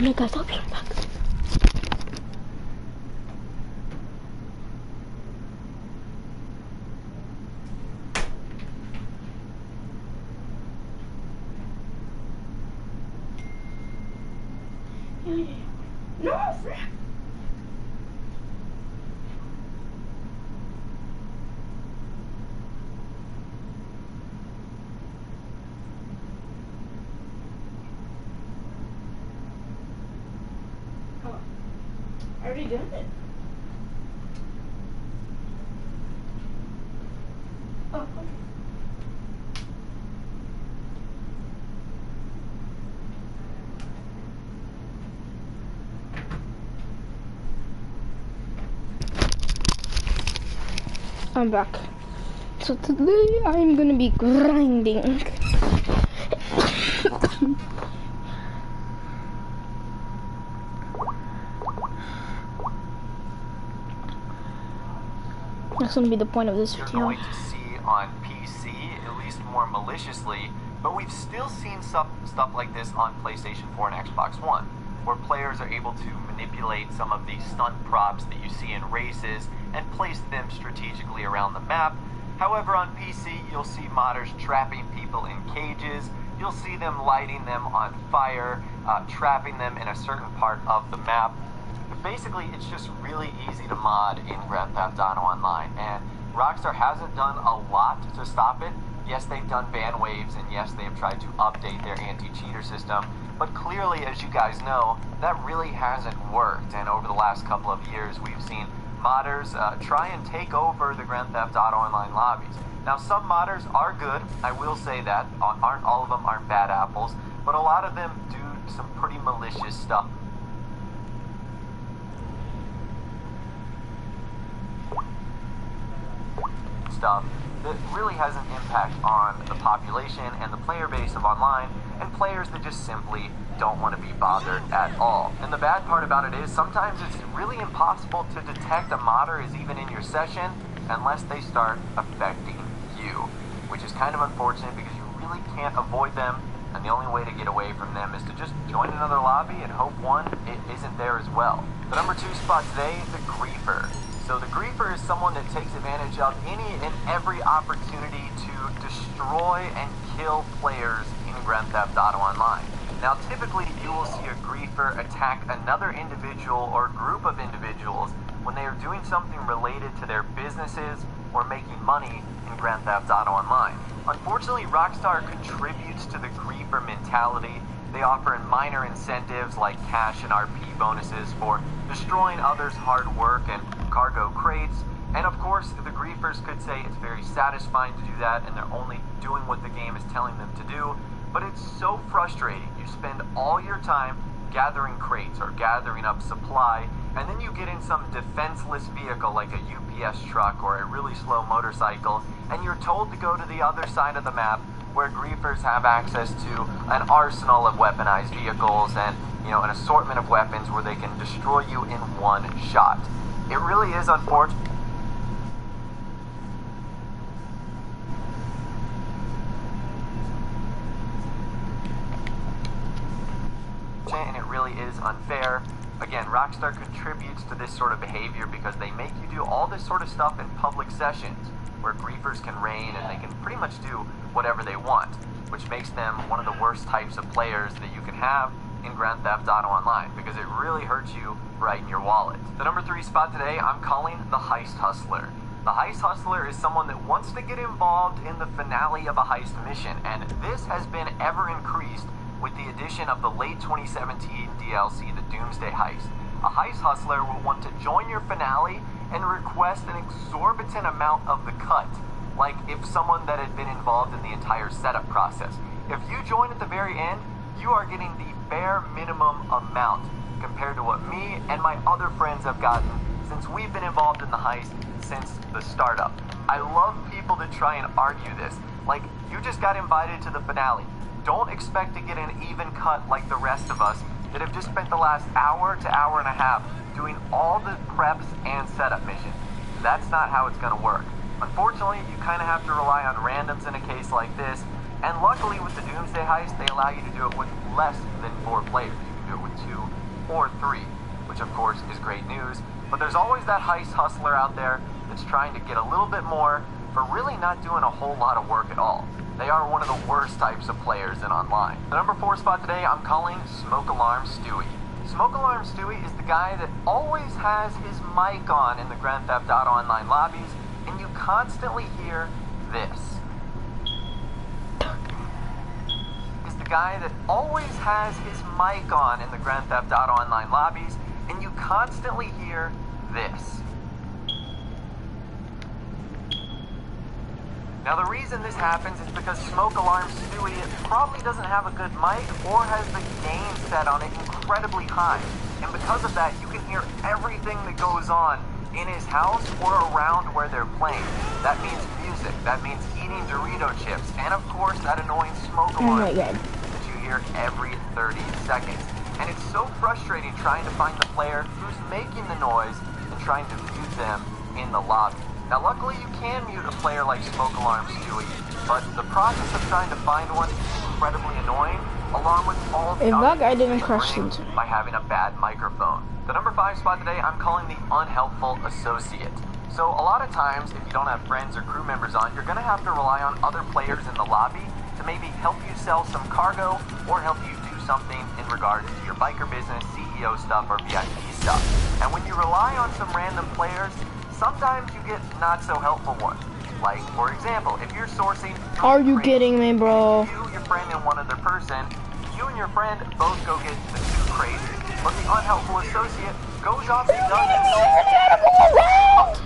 minute, guys. I'll be right back. No, frick. Oh, I already done it. Oh, okay. I'm back. So today I'm gonna be grinding. That's gonna be the point of this video. You're going to see on PC, at least more maliciously, but we've still seen stuff like this on PlayStation 4 and Xbox One, where players are able to manipulate some of the stunt props that you see in races and place them strategically around the map. However, on PC, you'll see modders trapping people in cages, you'll see them lighting them on fire, trapping them in a certain part of the map. But basically, it's just really easy to mod in Grand Theft Auto Online, and Rockstar hasn't done a lot to stop it. Yes, they've done ban waves, and yes, they've tried to update their anti-cheater system, but clearly, as you guys know, that really hasn't worked, and over the last couple of years, we've seen modders try and take over the Grand Theft Auto Online lobbies. Now, some modders are good, I will say that. Aren't all of them aren't bad apples, but a lot of them do some pretty malicious stuff. That really has an impact on the population and the player base of online, and players that just simply don't want to be bothered at all. And the bad part about it is sometimes it's really impossible to detect a modder is even in your session unless they start affecting you, which is kind of unfortunate because you really can't avoid them, and the only way to get away from them is to just join another lobby and hope it isn't there as well. The number 2 spot today, the Griefer. So the Griefer is someone that takes advantage of any and every opportunity to destroy and kill players in Grand Theft Auto Online. Now typically you will see a Griefer attack another individual or group of individuals when they are doing something related to their businesses or making money in Grand Theft Auto Online. Unfortunately, Rockstar contributes to the Griefer mentality. They offer minor incentives like cash and RP bonuses for destroying others' hard work and cargo crates, and of course the Griefers could say it's very satisfying to do that and they're only doing what the game is telling them to do, but it's so frustrating. You spend all your time gathering crates or gathering up supply, and then you get in some defenseless vehicle like a UPS truck or a really slow motorcycle, and you're told to go to the other side of the map where Griefers have access to an arsenal of weaponized vehicles and, an assortment of weapons where they can destroy you in one shot. It really is unfortunate. And it really is unfair. Again, Rockstar contributes to this sort of behavior because they make you do all this sort of stuff in public sessions where Griefers can reign and they can pretty much do whatever they want, which makes them one of the worst types of players that you can have in Grand Theft Auto Online because it really hurts you right in your wallet. The number 3 spot today, I'm calling the Heist Hustler. The Heist Hustler is someone that wants to get involved in the finale of a heist mission, and this has been ever increased with the addition of the late 2017 DLC, the Doomsday Heist. A Heist Hustler will want to join your finale and request an exorbitant amount of the cut, like if someone that had been involved in the entire setup process. If you join at the very end, you are getting the bare minimum amount compared to what me and my other friends have gotten since we've been involved in the heist since the startup. I love people that try and argue this. Like, you just got invited to the finale. Don't expect to get an even cut like the rest of us that have just spent the last hour to hour and a half doing all the preps and setup missions. That's not how it's going to work. Unfortunately, you kind of have to rely on randoms in a case like this, and luckily with the Doomsday Heist, they allow you to do it with less than 4 players. You can do it with 2 or 3, which of course is great news. But there's always that heist hustler out there that's trying to get a little bit more for really not doing a whole lot of work at all. They are one of the worst types of players in online. The number 4 spot today, I'm calling Smoke Alarm Stewie. Smoke Alarm Stewie is the guy that always has his mic on in the Grand Theft Auto Online lobbies, and you constantly hear this. Is the guy that always has his mic on in the Grand Theft Auto Online lobbies, and you constantly hear this. Now the reason this happens is because Smoke Alarm Stewie probably doesn't have a good mic or has the gain set on it incredibly high. And because of that, you can hear everything that goes on in his house or around where they're playing. That means music, that means eating Dorito chips, and of course that annoying smoke alarm that you hear every 30 seconds. And it's so frustrating trying to find the player who's making the noise and trying to mute them in the lobby. Now luckily you can mute a player like Smoke Alarm Stewie, but the process of trying to find one is incredibly annoying, along with all the that guy didn't other crush into by having a bad microphone. The number 5 spot today, I'm calling the unhelpful associate. So a lot of times, if you don't have friends or crew members on, you're gonna have to rely on other players in the lobby to maybe help you sell some cargo or help you do something in regards to your biker business, CEO stuff, or VIP stuff. And when you rely on some random players, sometimes you get not so helpful ones. Like, for example, if you're sourcing... Are you kidding me, bro? You, your friend, and one other person, you and your friend both go get the 2 crates, but the unhelpful associate goes off and doesn't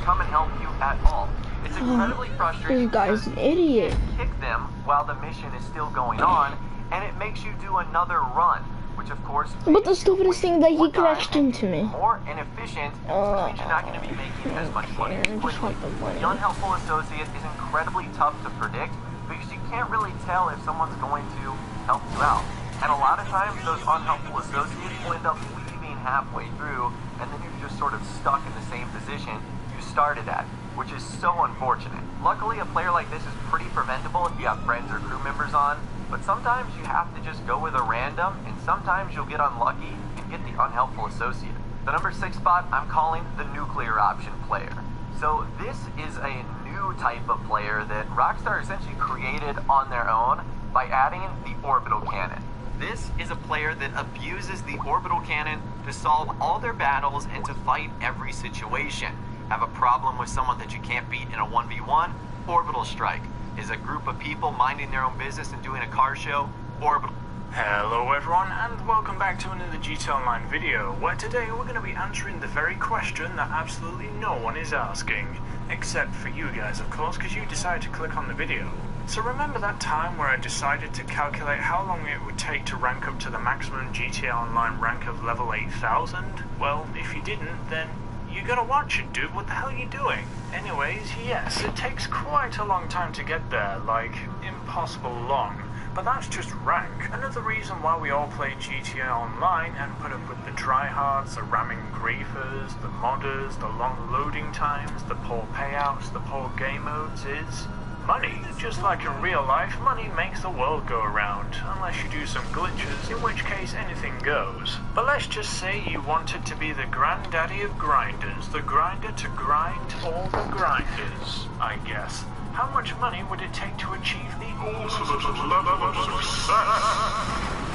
come and help you at all. It's incredibly frustrating. This guy's an idiot. You kick them while the mission is still going on, and it makes you do another run, which of course... But the stupidest thing that he crashed into me. More inefficient, which means you're not going to be making as much money as quickly. The unhelpful associate is incredibly tough to predict because you can't really tell if someone's going to help you out. And a lot of times those unhelpful associates will end up leaving halfway through, and then you're just sort of stuck in the same position you started at, which is so unfortunate. Luckily, a player like this is pretty preventable if you have friends or crew members on, but sometimes you have to just go with a random, and sometimes you'll get unlucky and get the unhelpful associate. The number 6 spot, I'm calling the nuclear option player. So this is a new type of player that Rockstar essentially created on their own by adding the orbital cannon. This is a player that abuses the orbital cannon to solve all their battles and to fight every situation. Have a problem with someone that you can't beat in a 1v1? Orbital strike. Is a group of people minding their own business and doing a car show? Orbital. Hello everyone, and welcome back to another GTA Online video, where today we're going to be answering the very question that absolutely no one is asking. Except for you guys, of course, because you decided to click on the video. So remember that time where I decided to calculate how long it would take to rank up to the maximum GTA Online rank of level 8000? Well, if you didn't, then you gotta watch it, dude. What the hell are you doing? Anyways, yes, it takes quite a long time to get there, like impossible long. But that's just rank. Another reason why we all play GTA Online and put up with the tryhards, the ramming griefers, the modders, the long loading times, the poor payouts, the poor game modes is money. Just like in real life, money makes the world go around, unless you do some glitches, in which case anything goes. But let's just say you wanted to be the granddaddy of grinders, the grinder to grind all the grinders, I guess. How much money would it take to achieve the ultimate level of success?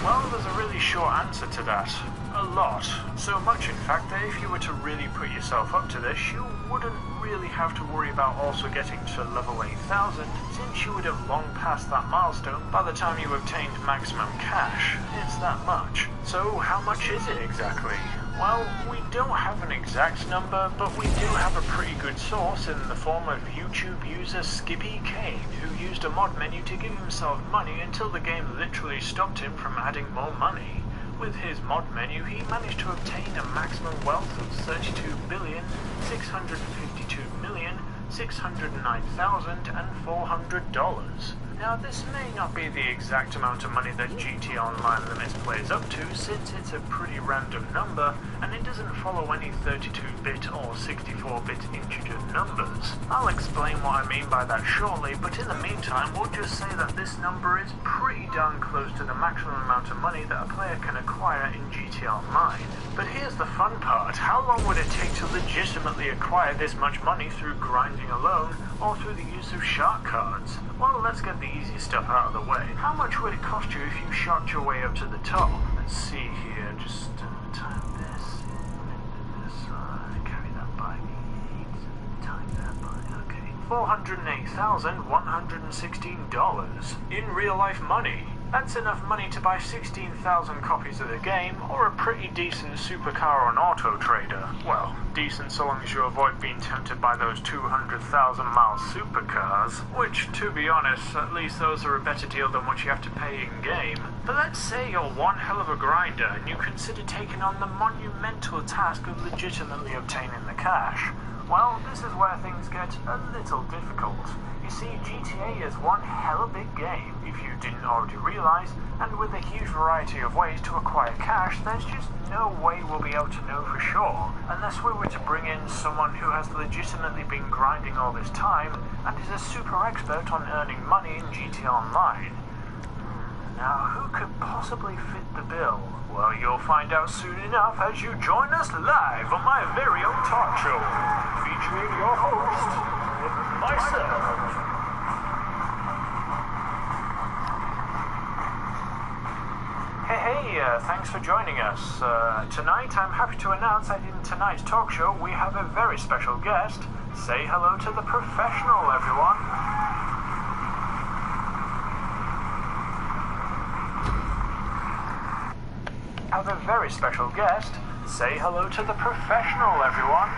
Well, there's a really short answer to that. A lot. So much, in fact, that if you were to really put yourself up to this, you wouldn't really have to worry about also getting to level 8000, since you would have long passed that milestone by the time you obtained maximum cash. It's that much. So how much is it exactly? Well, we don't have an exact number, but we do have a pretty good source in the form of YouTube user Skippy Kane, who used a mod menu to give himself money until the game literally stopped him from adding more money. With his mod menu, he managed to obtain a maximum wealth of $32,652,609,400. Now, this may not be the exact amount of money that GTA Online limits players up to, since it's a pretty random number, and it doesn't follow any 32-bit or 64-bit integer numbers. I'll explain what I mean by that shortly, but in the meantime, we'll just say that this number is pretty darn close to the maximum amount of money that a player can acquire in GTA Online. But here's the fun part: how long would it take to legitimately acquire this much money through grinding alone, or through the use of shark cards? Well, let's get the easy stuff out of the way. How much would it cost you if you sharked your way up to the top? Let's see here, just time this, carry that by me, time that by, okay. $408,116 in real life money. That's enough money to buy 16,000 copies of the game, or a pretty decent supercar on Auto Trader. Well, decent so long as you avoid being tempted by those 200,000-mile supercars, which, to be honest, at least those are a better deal than what you have to pay in-game. But let's say you're one hell of a grinder, and you consider taking on the monumental task of legitimately obtaining the cash. Well, this is where things get a little difficult. You see, GTA is one hella big game, if you didn't already realize, and with a huge variety of ways to acquire cash, there's just no way we'll be able to know for sure, unless we were to bring in someone who has legitimately been grinding all this time, and is a super expert on earning money in GTA Online. Now, who could possibly fit the bill? Well, you'll find out soon enough as you join us live on my very own talk show, featuring your host, myself. Hey, thanks for joining us. Tonight, I'm happy to announce that in tonight's talk show, we have a very special guest. Say hello to the professional, everyone. Have a very special guest. Say hello to the professional, everyone.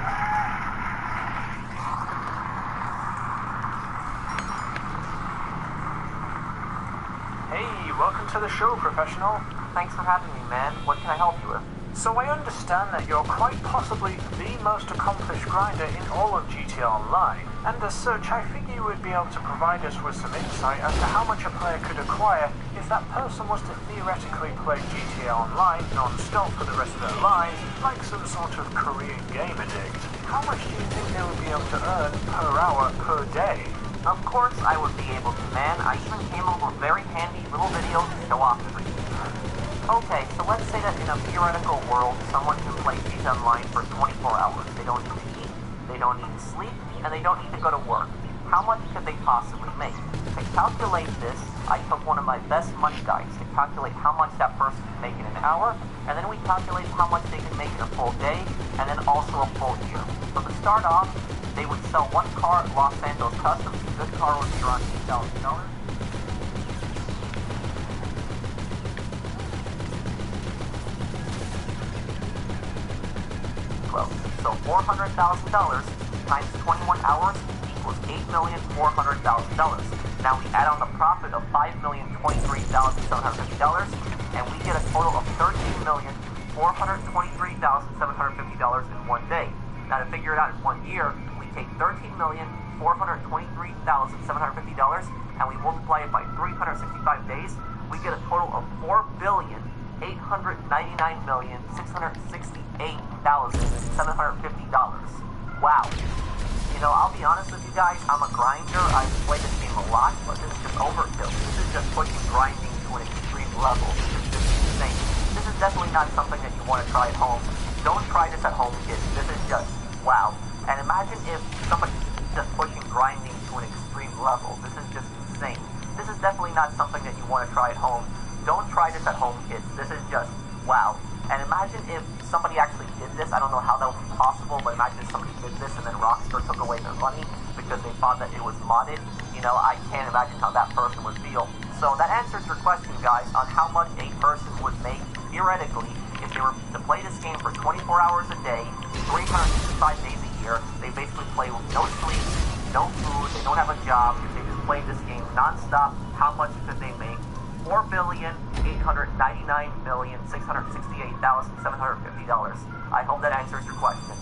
Hey, welcome to the show, professional. Thanks for having me, man. What can I help you with? So I understand that you're quite possibly the most accomplished grinder in all of GTA Online, and as such, I figure you would be able to provide us with some insight as to how much a player could acquire if that person was to theoretically play GTA Online non-stop for the rest of their lives, like some sort of Korean game addict. How much do you think they would be able to earn per hour, per day? Of course I would be able to, man. I even came up with very handy little videos to show off for you. Okay, so let's say that in a theoretical world, someone can play GTA Online for 24 hours. They don't need to eat, they don't need to sleep, and they don't need to go to work. How much could they possibly make? To calculate this, I took one of my best money guides to calculate how much that person can make in an hour, and then we calculated how much they can make in a full day, and then also a full year. So to start off, they would sell one car at Los Angeles Customs. This car would be around $8,000. So $400,000 times 21 hours equals $8,400,000. Now we add on the profit of $5,023,750, and we get a total of $13,423,750 in one day. Now to figure it out in 1 year, we take $13,423,750 and we multiply it by 365 days. We get a total of $4,899,668,750. Wow. You know, I'll be honest with you guys, I'm a grinder. I've played this game a lot, but this is just overkill. This is just pushing grinding to an extreme level. This is just insane. This is definitely not something that you want to try at home. Don't try this at home, kids. This is just wow. And imagine if somebody's just pushing grinding to an extreme level. This is just insane. This is definitely not something that you want to try at home. Don't try this at home, kids. This is just wow. And imagine if somebody actually did this. I don't know how that would be possible, but imagine if somebody did this and then Rockstar took away their money because they thought that it was modded. You know, I can't imagine how that person would feel. So that answers your question, guys, on how much a person would make theoretically if they were to play this game for 24 hours a day, 365 days a year. They basically play with no sleep, no food, they don't have a job. If they just play this game non-stop, how much could they make? $4,899,668,750. I hope that answers your question.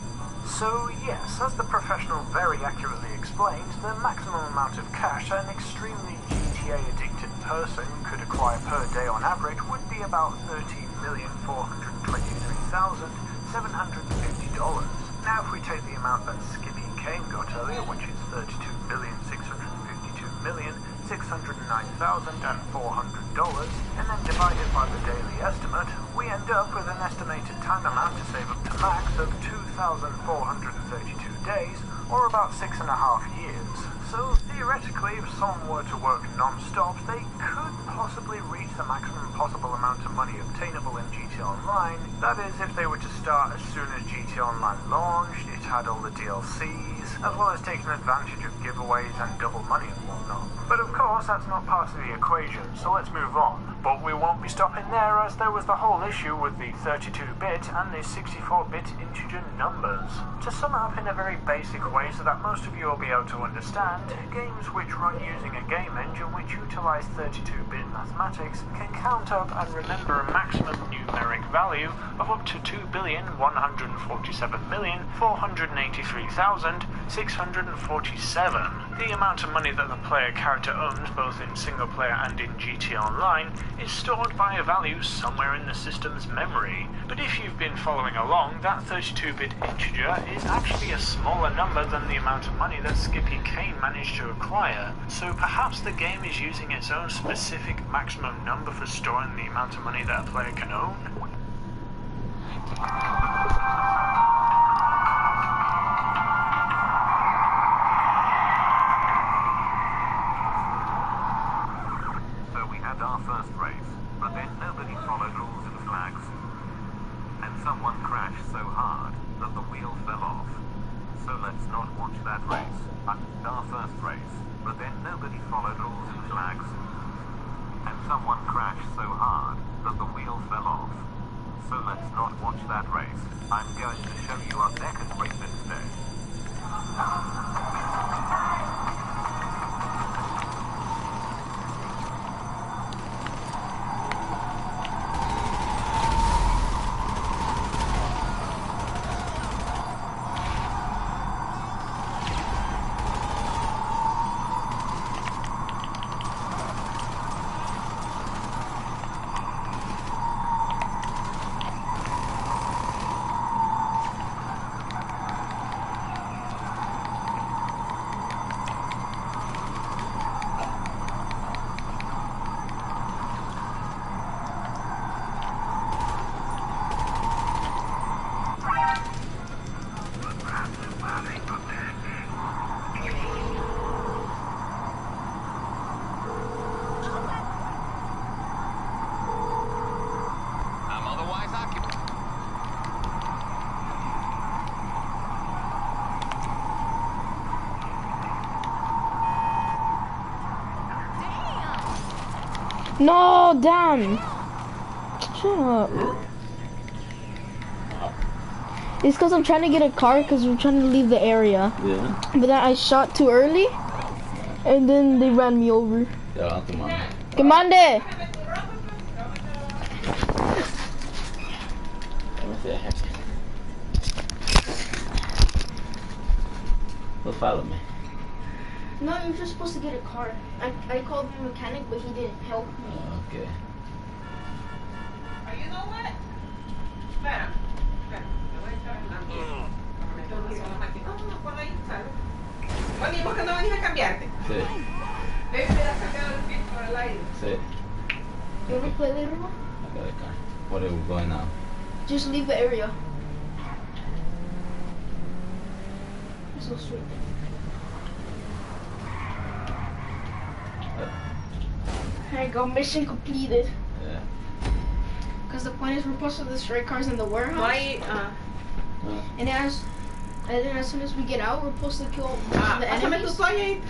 So yes, as the professional very accurately explained, the maximum amount of cash that an extremely GTA addicted person could acquire per day on average would be about $13,423,750. Now if we take the amount that Skippy Kane got earlier, which is $32,652,609,400, and then divide it by the daily estimate, we end up with an estimated time amount to save up to max of 2,432 days, or about 6.5 years. So theoretically, if someone were to work non-stop, they could possibly reach the maximum possible amount of money obtainable in GTA Online. That is, if they were to start as soon as GTA Online launched, it had all the DLCs, as well as taking advantage of giveaways and double money and whatnot. But of course, that's not part of the equation, so let's move on. But we won't be stopping there, as there was the whole issue with the 32-bit and the 64-bit integer numbers. To sum up in a very basic way so that most of you will be able to understand, games which run using a game engine which utilize 32-bit mathematics can count up and remember a maximum numeric value of up to 2,147,483,647. The amount of money that the player character owns both in single player and in GTA Online is stored by a value somewhere in the system's memory. But if you've been following along, that 32-bit integer is actually a smaller number than the amount of money that Skippy Kane managed to acquire, so perhaps the game is using its own specific maximum number for storing the amount of money that a player can own. So we had our first race, but then nobody followed rules and flags. And someone crashed so hard that the wheel fell off. So let's not watch that race. Our first race, but then nobody followed rules and flags. And someone crashed so hard that the wheel fell off. So let's not watch that race. I'm going to show you our second race instead. No, damn. Shut up. It's because I'm trying to get a car because we're trying to leave the area. Yeah. But then I shot too early, and then they ran me over. Ja, inte man. Commander! Don't follow me. No, you're just supposed to get a car. I called the mechanic, but he didn't help me. Okay. You know what? Espera. Espera. Te voy a echar el lampión. Me tengo que ir a la máquina. No, ponlo ahí, ¿sabes? Bueno, ¿y vos que no venís a cambiarte? Sí. Debe haber sacado el filtro al aire. Sí. You wanna play later on? I got a car. What are we going now? Just leave the area. It's so sweet. There you go, mission completed. Yeah. Because the point is we're supposed to destroy cars in the warehouse. Why, And then as soon as we get out, we're supposed to kill the pásame tu enemies. toalla ahí.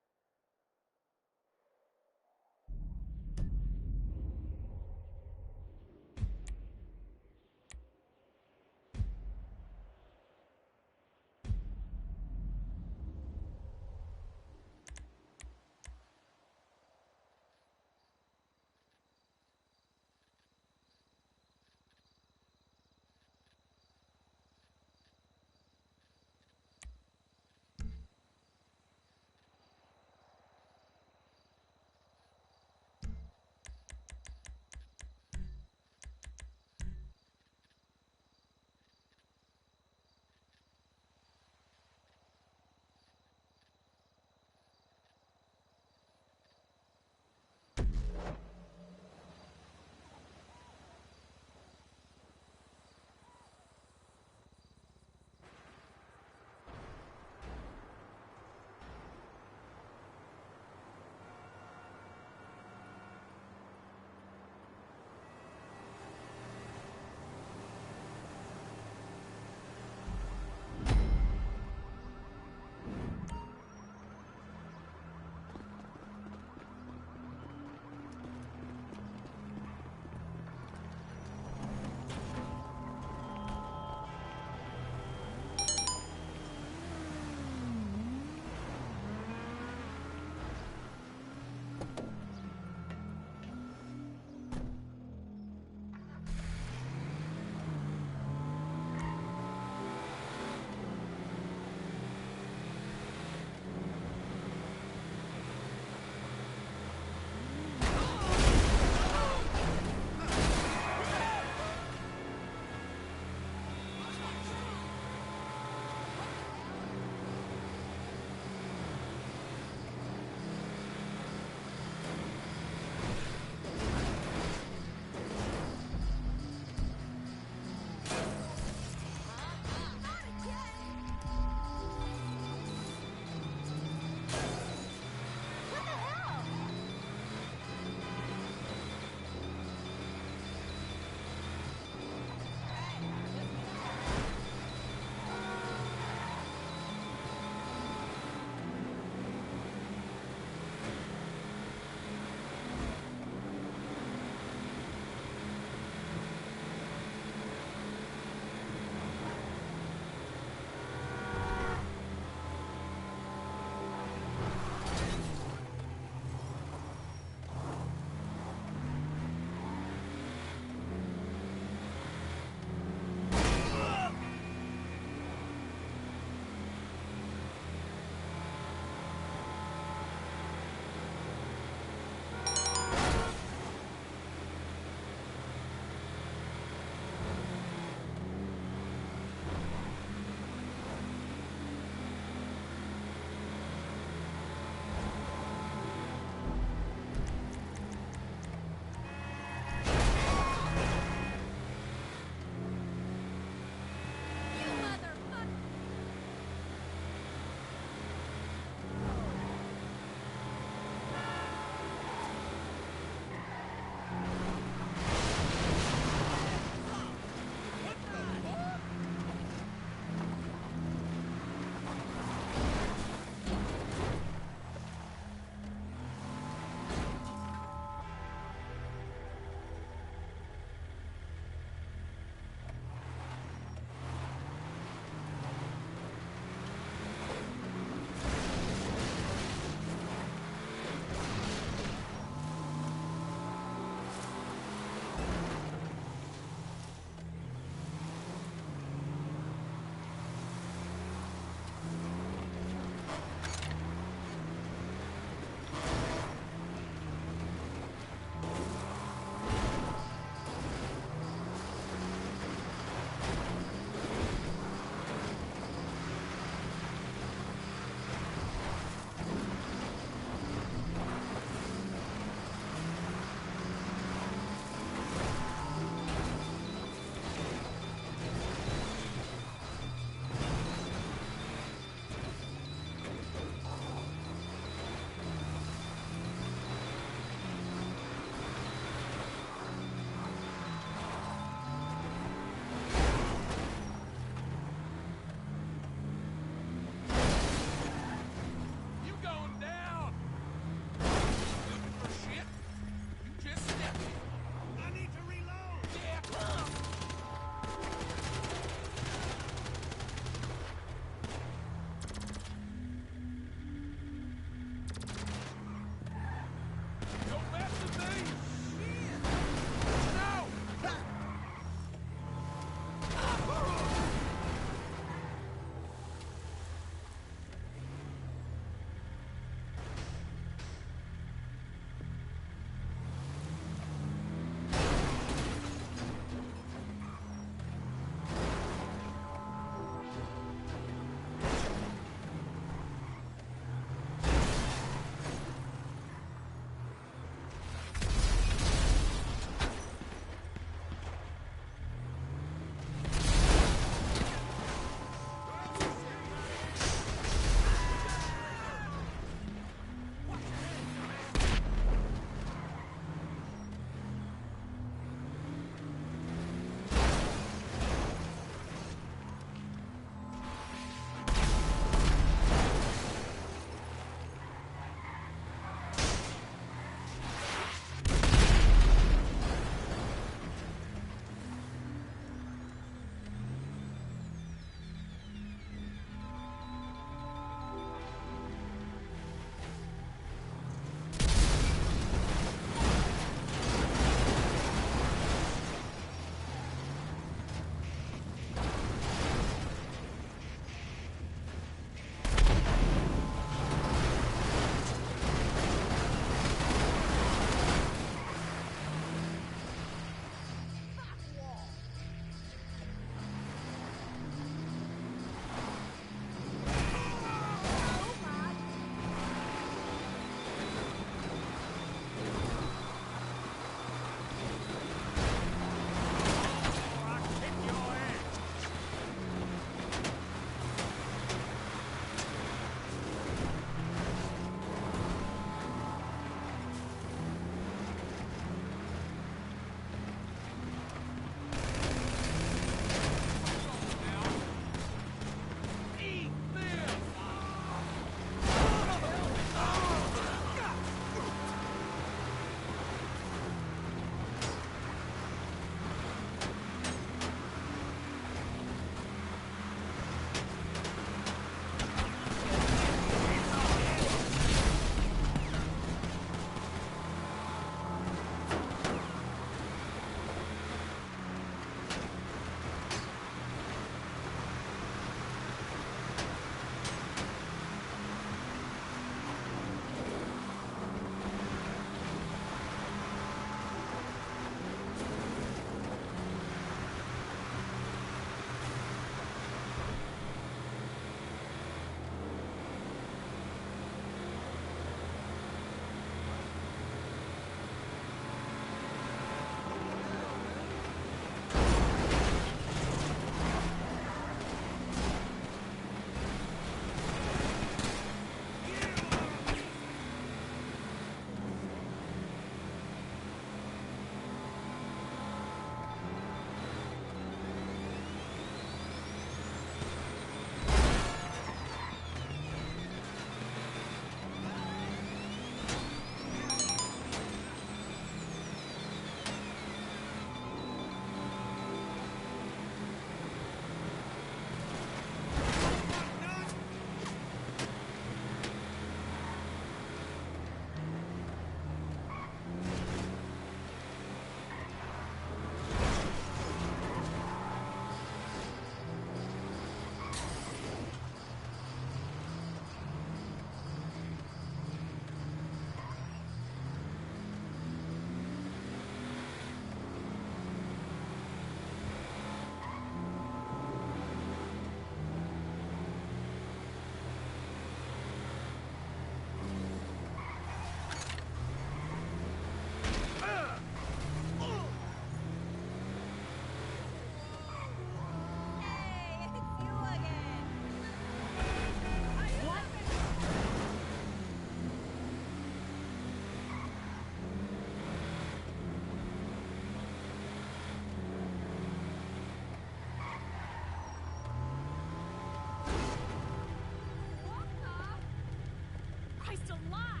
Christ alive!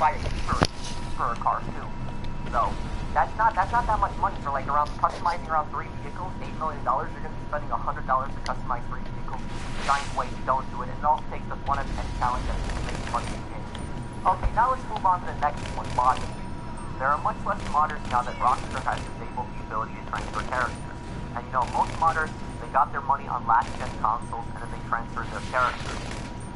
buy a cheaper car too. So that's not that much money for like around customizing around 3 vehicles, $8 million. You're gonna be spending $100 to customize 3 vehicles. Giant waste, don't do it. And it also takes the fun and challenge that makes money in the game. Okay, now let's move on to the next one, modding. There are much less modders now that Rockstar has disabled the ability to transfer characters. And you know, most modders, they got their money on last-gen consoles and then they transferred their characters.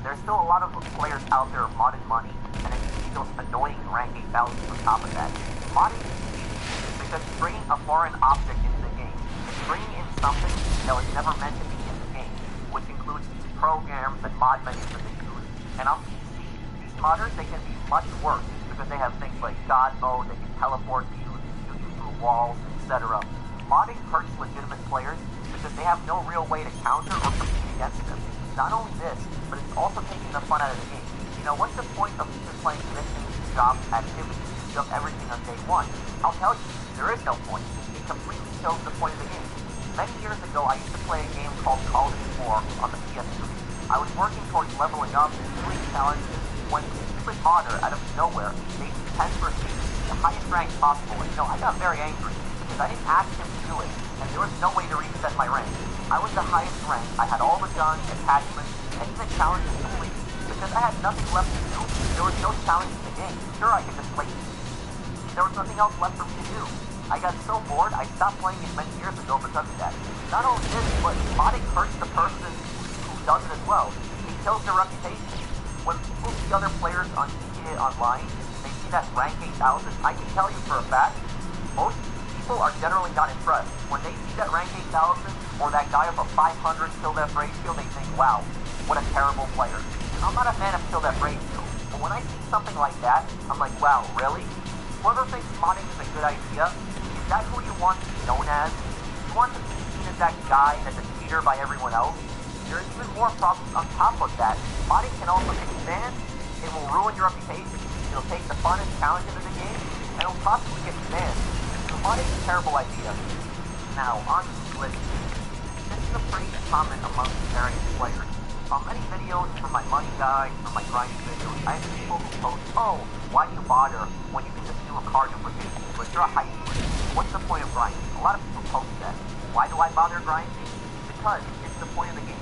There's still a lot of players out there with modded money, and then you see those annoying rank 8 values on top of that. Modding is easy because it's bringing a foreign object into the game. It's bringing in something that was never meant to be in the game, which includes programs and mod menus that they use. And on PC, these modders, they can be much worse because they have things like God mode, they can teleport you, shoot you through walls, etc. Modding hurts legitimate players because they have no real way to counter or compete against them. Not only this, but it's also taking the fun out of the game. You know, what's the point of just playing missions, jobs, activities, you have everything on day one? I'll tell you, there is no point. It completely kills the point of the game. Many years ago, I used to play a game called Call of Duty 4 on the PS3. I was working towards leveling up and doing challenges when a stupid modder out of nowhere made me 10 for speed, the highest rank possible. And you know, I got very angry because I didn't ask him to do it, and there was no way to reset my rank. I was the highest rank. I had all the guns, attachments, and even challenges complete. Because I had nothing left to do, there was no challenge in the game. Sure, I could just play. There was nothing else left for me to do. I got so bored, I stopped playing it many years ago because of that. Not only this, but modding hurts the person who does it as well. It kills their reputation. When people see other players on GTA Online, they see that rank 8,000, I can tell you for a fact, most people are generally not impressed. When they see that rank 8,000, or that guy with a 500 kill death ratio, they think, wow, what a terrible player. I'm not a fan of kill death ratio, but when I see something like that, I'm like, wow, really? Whoever thinks modding is a good idea, is that who you want to be known as? You want to be seen as that guy that's a cheater by everyone else? There's even more problems on top of that. Modding can also get you banned, it will ruin your reputation, it'll take the fun and challenge into the game, and it'll possibly get you banned. So modding is a terrible idea. Now, on to glitches. This is a pretty common among various players. On many videos, from my money guide, from my grinding videos, I have people who post, oh, why do you bother when you can just do a car duplication? But you're a high schooler. What's the point of grinding? A lot of people post that. Why do I bother grinding? Because it's the point of the game.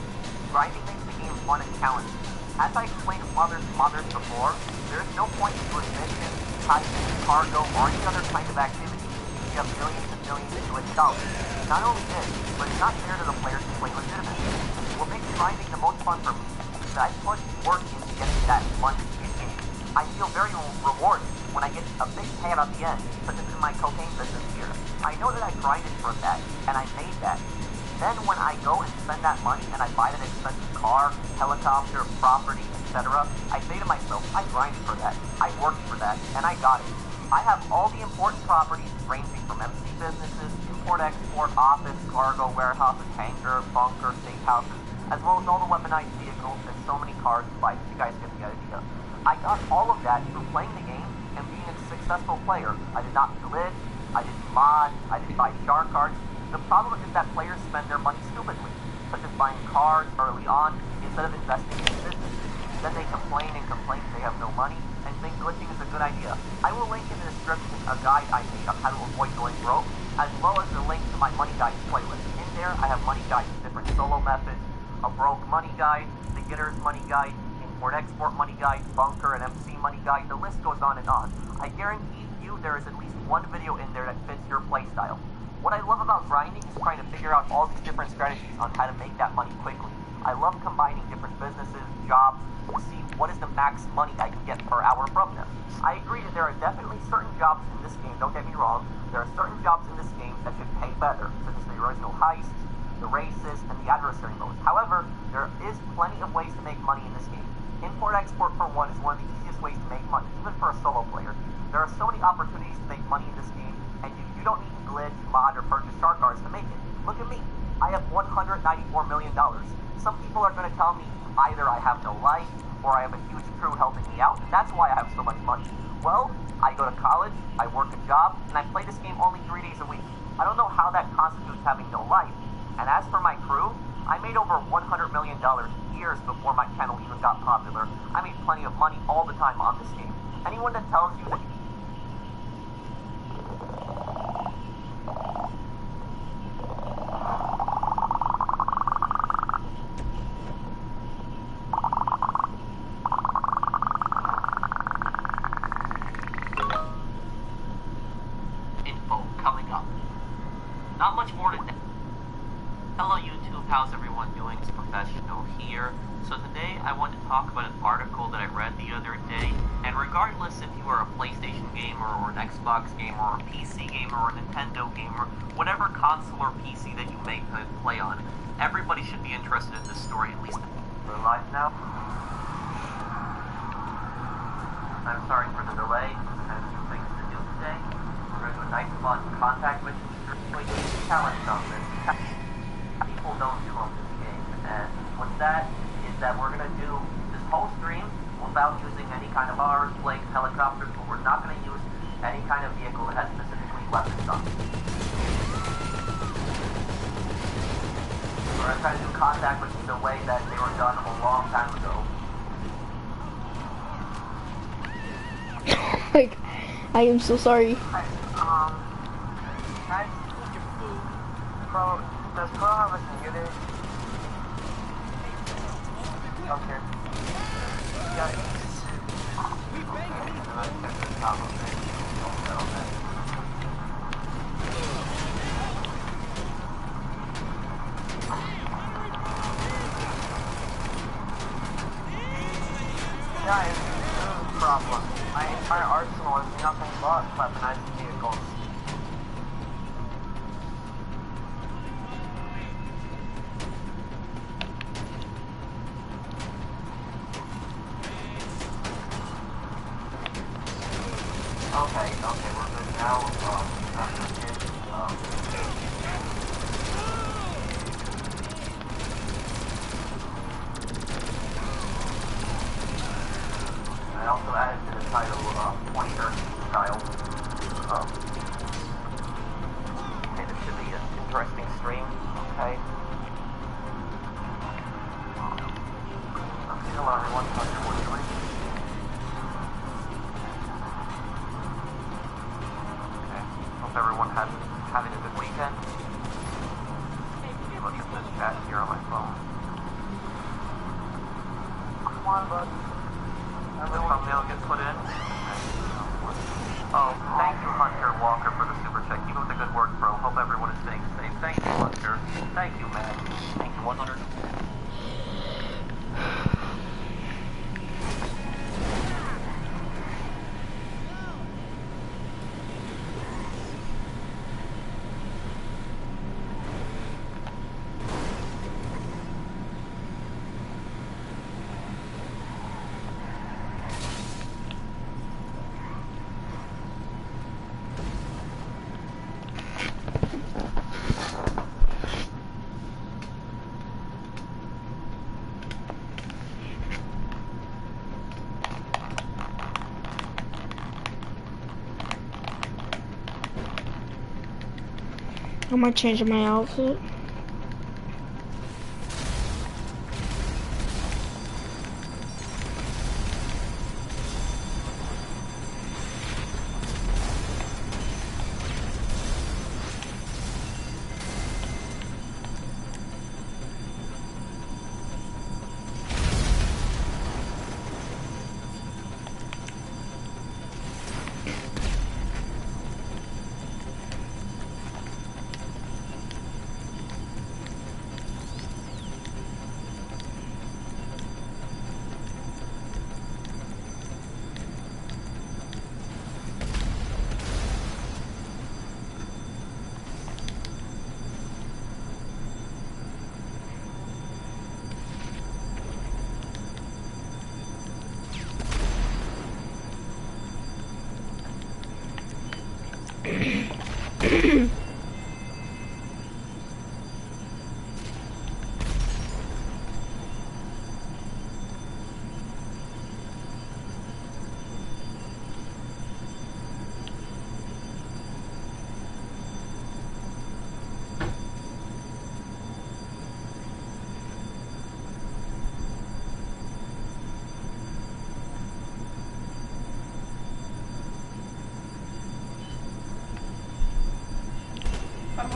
Grinding makes the game fun and challenging. As I explained to modders before, there is no point in doing missions, heisting, cargo, or any other kind of activity if you have millions and millions of US dollars. Not only this, but it's not fair to the players who play legitimately. What makes grinding the most fun for me is that I put work into getting that money in game. I feel very rewarded when I get a big payout at the end, such as in my cocaine business here. I know that I grinded for that, and I made that. Then when I go and spend that money and I buy that expensive car, helicopter, property, etc., I say to myself, I grinded for that, I worked for that, and I got it. I have all the important properties ranging from MC businesses, import-export, office, cargo, warehouses, hangar, bunker, safe houses, as well as all the weaponized vehicles and so many cars to buy. You guys get the idea. I got all of that through playing the game and being a successful player. I did not glitch, I didn't mod, I didn't buy shark cards. The problem is that players spend their money stupidly, such as buying cars early on instead of investing in businesses. Then they complain and complain they have no money and think glitching is a good idea. I will link in the description a guide I made on how to avoid going broke, as well as the link to my money guides playlist. In there, I have money guides, different solo methods, a broke money guide, beginner's money guide, import-export money guide, bunker and MC money guide. The list goes on and on. I guarantee you there is at least one video in there that fits your playstyle. What I love about grinding is trying to figure out all these different strategies on how to make that money quickly. I love combining different businesses, jobs, to see what is the max money I can get per hour from them. I agree that there are definitely certain jobs in this game, don't get me wrong, there are certain jobs in this game that should pay better, such as the original heists, the races, and the adversary modes. However, there is plenty of ways to make money in this game. Import-export, for one, is one of the easiest ways to make money, even for a solo player. There are so many opportunities to make money in this game, and you don't need to glitch, mod, or purchase star cards to make it. Look at me. I have $194 million. Some people are going to tell me either I have no life, or I have a huge crew helping me out, and that's why I have so much money. Well, I go to college, I work a job, and I play this game only 3 days a week. I don't know how that constitutes having no life. And as for my crew, I made over $100 million years before my channel even got popular. I made plenty of money all the time on this game. Anyone that tells you that info coming up. Not much more to Hello YouTube, how's everyone doing? It's Professional here. So today I want to talk about an article that I read the other day, and regardless if you are a PlayStation gamer or an Xbox gamer or a PC gamer or a Nintendo gamer, whatever console or PC that you may play on, everybody should be interested in this story, at least. We're live now. I'm sorry for the delay. I have a few things to do today. We're going to do a nice fun contact with challenge something. People don't do on this game, and with that is that we're going to do this whole stream without using any kind of cars, planes, helicopters, but we're not going to use any kind of vehicle that has specifically weapons on it. We're going to try to do contact with the way that they were done a long time ago. Like, I am so sorry. Hi, Pro, does Pro have a computer? Okay. Yeah. Guys, this is a problem. My entire arsenal is nothing but weaponized vehicles. Okay, we're good now. I also added to the title pointer style. Okay, this should be an interesting stream. Okay. Hello everyone, how's everyone doing? Hope everyone having a good weekend. Look at this chat here on my phone. Come on, bud. The thumbnail get put in. Oh, thank you, Hunter Walker, for the super check. Keep up the good work, bro. Hope everyone is staying safe. Thank you, Hunter. Thank you, man. Thank you, 100. Am I changing my outfit?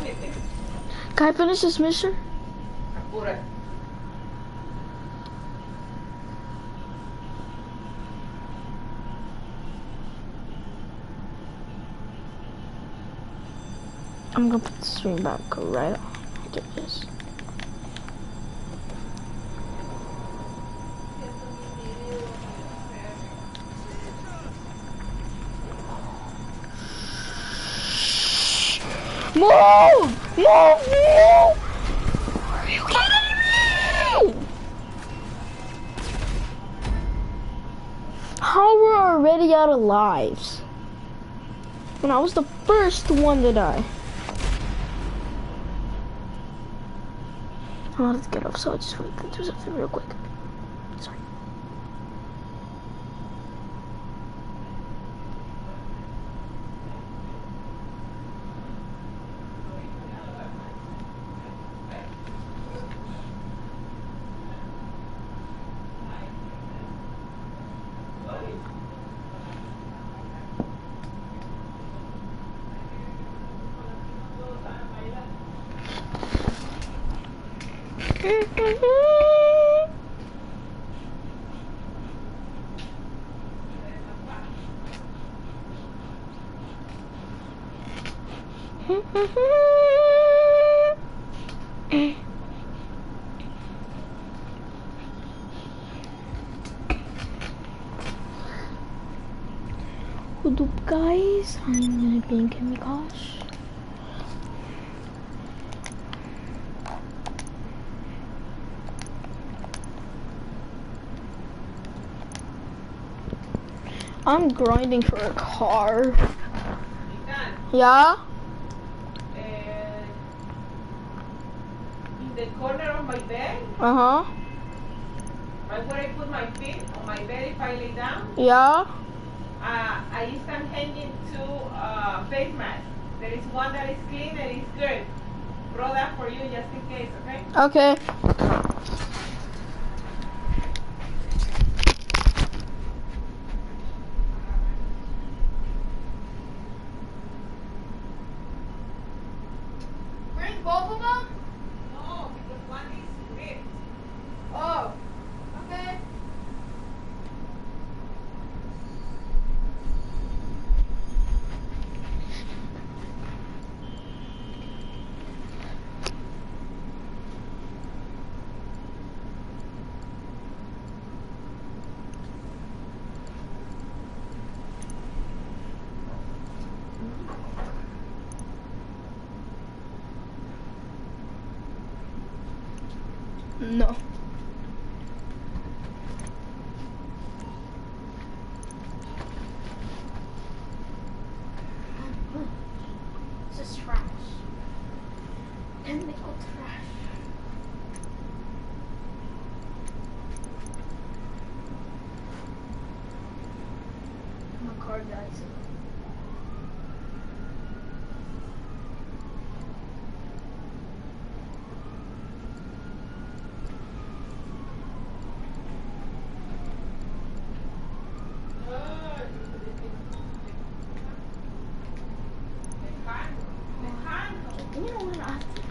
Can I finish this mission? Apura. I'm gonna put the stream back right on. Get this. Move! Move! Move! Are you kidding me? How we're already out of lives? When I was the first one to die. I wanted to get up, so I just wanted to do something real quick. Sorry. What up, guys? I'm gonna be in Kimikosh. I'm grinding for a car. Yeah? In the corner of my bed, Uh-huh. right where I put my feet on my bed if I lay down, Yeah? I used to hanging two face masks. There is one that is clean and is good. Brought that for you just in case, okay? Okay. Bring both of them? No, because one is ripped. Oh, okay. No. This is trash. Chemical trash. My car dies. You know what?